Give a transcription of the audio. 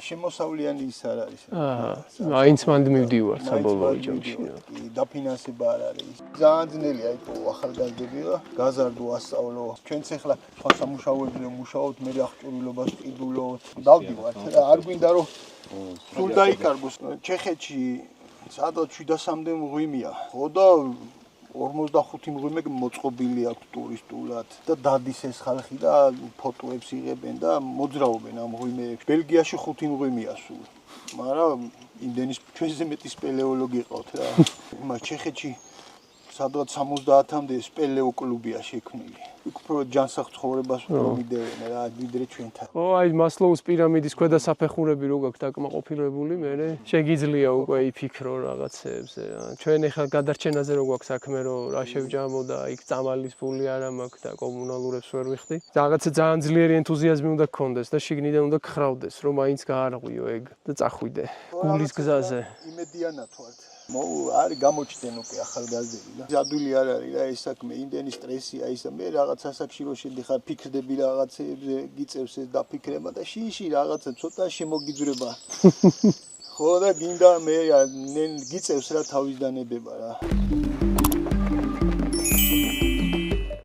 შემოსავლიანი ის არ არის. მაინც მანდ მივდივარ საბოლოო ჯამში. დაფინანსება არ არის. ძალიან ძნელია იყო ახალგაზრდები და გაზარდო ასწავლო. ჩვენც ახლა სხვა სამუშაოებზე მუშაობთ, მე აღჭურვილობას ყიდულობთ. დავდივართ და არ გვინდა რომ სულ დაიკარგოს. ჩეხეთში სადღაც 700-მდე მღვიმეა. ხო და 45 მღვიმე მოწყობილი აქვს ტურისტულად და დადის ეს ხალხი და ფოტოებს იღებენ და მოძრაობენ ამ მღვიმეებში. ბელგიაში 5 მღვიმეა სულ. მაგრამ იმდენის ჩვენზე მეტი სპელეოლოგი ყავთ რა. იმას ჩეხეთში სადღაც 70-მდე სპელეო კლუბია შექმნილი. იქ უფრო ჯანსაღ ცხოვრებას მიდევენ რა, ვიდრე ჩვენთან. ო, აი მასლოუს პირამიდის ქვედა საფეხურები რო გაქვს დაკმაყოფილებული, მე შეგიძლია უკვე იფიქრო რაღაცებზე. ჩვენ ახლა გადარჩენაზე რო გვაქვს საქმე, რომ რა შევჯამო და იქ წამალის ფული არა მაქვს და კომუნალურებს ვერ ვიხდი. რაღაცა ძალიან ძლიერი ენთუზიაზმი უნდა გქონდეს და შიგნიდან უნდა გხრავდეს, რომ მაინც გაარღვიო ეგ და წახვიდე გულის გზაზე. იმედიანად ვართ. არის გამოჩნდნენ უკვე ახალგაზრდები და ზადული არ არის რა ეს საქმე, იმდენი სტრესია ისა მე რაღაც ასაკში რო შედიხარ ფიქრდები რაღაცებზე, გიწევს ეს დაფიქრება და შიში რაღაცა ცოტა შემოგიძვრება. ხო და გინდა მე გიწევს რა თავის დანებება რა.